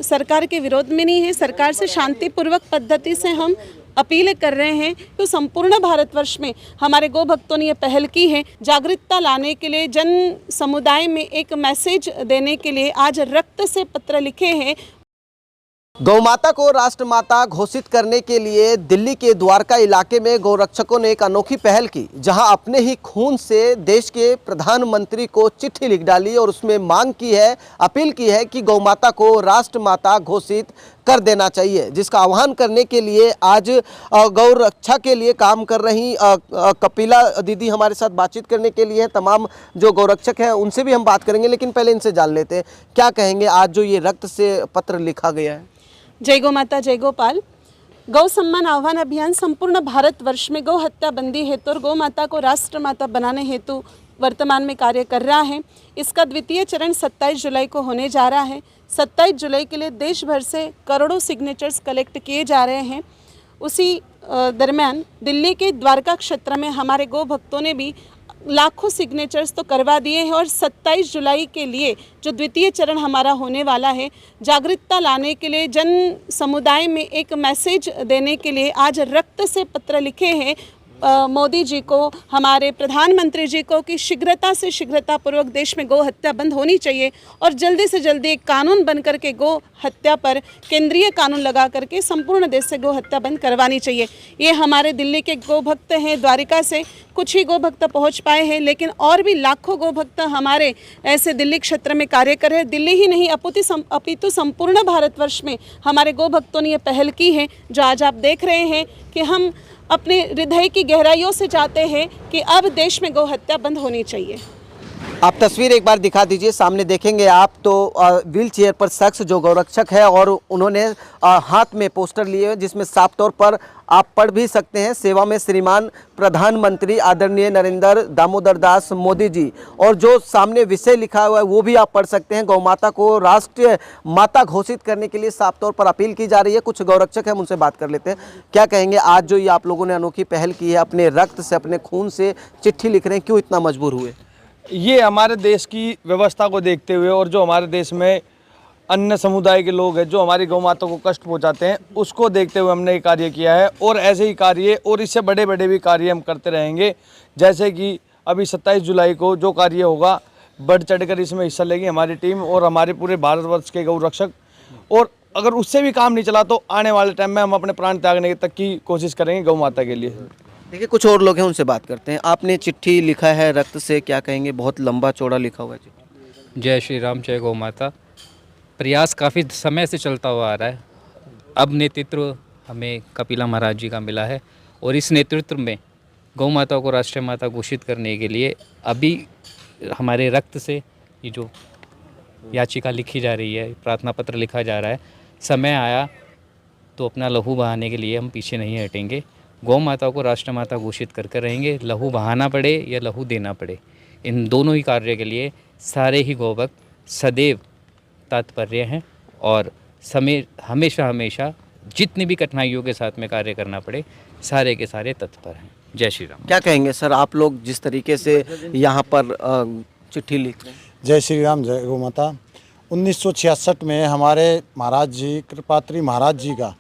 सरकार के विरोध में नहीं है, सरकार से शांतिपूर्वक पद्धति से हम अपील कर रहे हैं। तो संपूर्ण भारतवर्ष में हमारे गौ भक्तों ने ये पहल की है, जागरूकता लाने के लिए, जन समुदाय में एक मैसेज देने के लिए आज रक्त से पत्र लिखे हैं। गौमाता को राष्ट्रमाता घोषित करने के लिए दिल्ली के द्वारका इलाके में गौरक्षकों ने एक अनोखी पहल की, जहां अपने ही खून से देश के प्रधानमंत्री को चिट्ठी लिख डाली और उसमें मांग की है, अपील की है कि गौमाता को राष्ट्रमाता घोषित कर देना चाहिए। जिसका आह्वान करने के लिए आज गौरक्षा के लिए काम कर रही कपिला दीदी हमारे साथ बातचीत करने के लिए, तमाम जो गौरक्षक हैं उनसे भी हम बात करेंगे, लेकिन पहले इनसे जान लेते हैं क्या कहेंगे आज जो ये रक्त से पत्र लिखा गया है। जय गौ माता, जय गोपाल। गौ सम्मान आह्वान अभियान संपूर्ण भारतवर्ष में गौ हत्या बंदी हेतु और गौ माता को राष्ट्रमाता बनाने हेतु वर्तमान में कार्य कर रहा है। इसका द्वितीय चरण 27 जुलाई को होने जा रहा है। 27 जुलाई के लिए देश भर से करोड़ों सिग्नेचर्स कलेक्ट किए जा रहे हैं। उसी दरमियान दिल्ली के द्वारका क्षेत्र में हमारे गौ भक्तों ने भी लाखों सिग्नेचर्स तो करवा दिए हैं और 27 जुलाई के लिए जो द्वितीय चरण हमारा होने वाला है, जागरूकता लाने के लिए, जन समुदाय में एक मैसेज देने के लिए आज रक्त से पत्र लिखे हैं मोदी जी को, हमारे प्रधानमंत्री जी को कि शीघ्रता से शीघ्रतापूर्वक देश में गौ हत्या बंद होनी चाहिए और जल्दी से जल्दी एक कानून बन करके गौ हत्या पर केंद्रीय कानून लगा करके संपूर्ण देश से गौ हत्या बंद करवानी चाहिए। ये हमारे दिल्ली के गौ भक्त हैं, द्वारिका से कुछ ही गौ भक्त पहुँच पाए हैं, लेकिन और भी लाखों गौ भक्त हमारे ऐसे दिल्ली क्षेत्र में कार्य कर रहे हैं। दिल्ली ही नहीं अपितु संपूर्ण भारतवर्ष में हमारे गौ भक्तों ने ये पहल की है, जो आज आप देख रहे हैं कि हम अपने हृदय की गहराइयों से चाहते हैं कि अब देश में गौ हत्या बंद होनी चाहिए। आप तस्वीर एक बार दिखा दीजिए, सामने देखेंगे आप तो व्हील चेयर पर शख्स जो गौरक्षक है और उन्होंने हाथ में पोस्टर लिए जिसमें साफ तौर पर आप पढ़ भी सकते हैं, सेवा में श्रीमान प्रधानमंत्री आदरणीय नरेंद्र दामोदर दास मोदी जी, और जो सामने विषय लिखा हुआ है वो भी आप पढ़ सकते हैं। गौमाता को राष्ट्रीय माता घोषित करने के लिए साफ तौर पर अपील की जा रही है। कुछ गौरक्षक हैं, उनसे बात कर लेते हैं। क्या कहेंगे आज जो ये आप लोगों ने अनोखी पहल की है, अपने रक्त से, अपने खून से चिट्ठी लिख रहे हैं, क्यों इतना मजबूर हुए? ये हमारे देश की व्यवस्था को देखते हुए और जो हमारे देश में अन्य समुदाय के लोग हैं जो हमारी गौ माता को कष्ट पहुंचाते हैं, उसको देखते हुए हमने ये कार्य किया है और ऐसे ही कार्य और इससे बड़े बड़े भी कार्य हम करते रहेंगे। जैसे कि अभी 27 जुलाई को जो कार्य होगा, बढ़ चढ़कर इसमें हिस्सा लेगी हमारी टीम और हमारे पूरे भारतवर्ष के गौ रक्षक, और अगर उससे भी काम नहीं चला तो आने वाले टाइम में हम अपने प्राण त्यागने तक की कोशिश करेंगे गौ माता के लिए। देखिए कुछ और लोग हैं, उनसे बात करते हैं। आपने चिट्ठी लिखा है रक्त से, क्या कहेंगे? बहुत लंबा चौड़ा लिखा हुआ है चिट्ठी। जय श्री राम, जय गौ माता। प्रयास काफ़ी समय से चलता हुआ आ रहा है। अब नेतृत्व हमें कपिला महाराज जी का मिला है और इस नेतृत्व में गौ माता को राष्ट्रीय माता घोषित करने के लिए अभी हमारे रक्त से ये जो याचिका लिखी जा रही है, प्रार्थना पत्र लिखा जा रहा है, समय आया तो अपना लहू बहाने के लिए हम पीछे नहीं हटेंगे। गौ माता को राष्ट्रमाता घोषित करके रहेंगे, लहू बहाना पड़े या लहू देना पड़े, इन दोनों ही कार्य के लिए सारे ही गौभक्त सदैव तात्पर्य हैं और हमेशा हमेशा जितनी भी कठिनाइयों के साथ में कार्य करना पड़े सारे के सारे तत्पर हैं। जय श्री राम। क्या कहेंगे सर, आप लोग जिस तरीके से यहाँ पर चिट्ठी लिख रहे हैं? जय श्री राम, जय गौ माता। 1966 में हमारे महाराज जी, कृपात्री महाराज जी का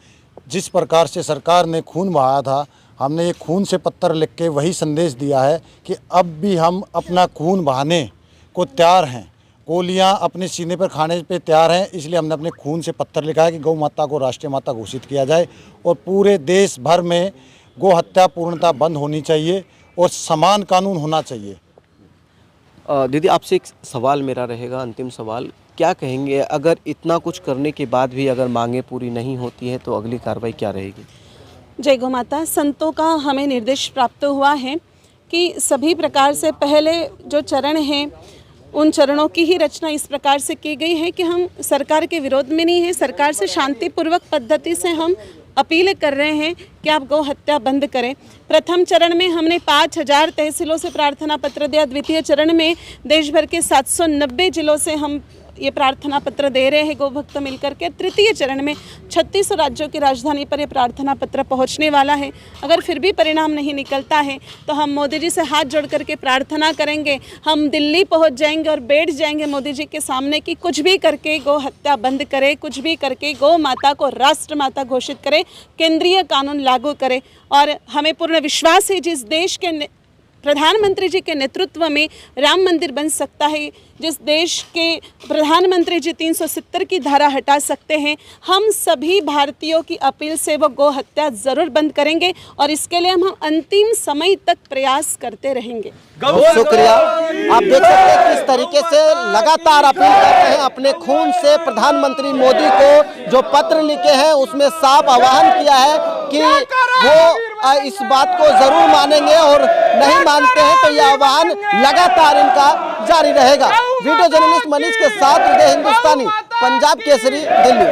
जिस प्रकार से सरकार ने खून बहाया था, हमने ये खून से पत्र लिख के वही संदेश दिया है कि अब भी हम अपना खून बहाने को तैयार हैं, गोलियां अपने सीने पर खाने पे तैयार हैं। इसलिए हमने अपने खून से पत्र लिखा है कि गौ माता को राष्ट्रीय माता घोषित किया जाए और पूरे देश भर में गौ हत्या पूर्णतः बंद होनी चाहिए और समान कानून होना चाहिए। दीदी आपसे एक सवाल मेरा रहेगा, अंतिम सवाल, क्या कहेंगे अगर इतना कुछ करने के बाद भी अगर मांगे पूरी नहीं होती है तो अगली कार्रवाई क्या रहेगी? जय गौ माता, संतों का हमें निर्देश प्राप्त हुआ है कि सभी प्रकार से पहले जो चरण हैं उन चरणों की ही रचना इस प्रकार से की गई है कि हम सरकार के विरोध में नहीं है, सरकार से शांतिपूर्वक पद्धति से हम अपील कर रहे हैं कि आप गौ हत्या बंद करें। प्रथम चरण में हमने 5000 तहसीलों से प्रार्थना पत्र दिया। द्वितीय चरण में देश भर के 790 जिलों से हम ये प्रार्थना पत्र दे रहे हैं गोभक्त मिलकर के। तृतीय चरण में 36 राज्यों की राजधानी पर ये प्रार्थना पत्र पहुंचने वाला है। अगर फिर भी परिणाम नहीं निकलता है तो हम मोदी जी से हाथ जोड़ करके प्रार्थना करेंगे, हम दिल्ली पहुंच जाएंगे और बैठ जाएंगे मोदी जी के सामने कि कुछ भी करके गौ हत्या बंद करे, कुछ भी करके गौ माता को राष्ट्र माता घोषित करे, केंद्रीय कानून लागू करे। और हमें पूर्ण विश्वास है जिस देश के प्रधानमंत्री जी के नेतृत्व में राम मंदिर बन सकता है, जिस देश के प्रधानमंत्री जी 370 की धारा हटा सकते हैं, हम सभी भारतीयों की अपील से वो गौ हत्या ज़रूर बंद करेंगे और इसके लिए हम अंतिम समय तक प्रयास करते रहेंगे। बहुत शुक्रिया। आप देख सकते हैं किस तरीके से लगातार अपील कर रहे हैं अपने खून से। प्रधानमंत्री मोदी को जो पत्र लिखे हैं उसमें साफ आह्वान किया है कि वो इस बात को जरूर मानेंगे और नहीं मानते हैं तो यह आह्वान लगातार इनका जारी रहेगा। वीडियो जर्नलिस्ट मनीष के साथ उदय हिंदुस्तानी, पंजाब केसरी, दिल्ली।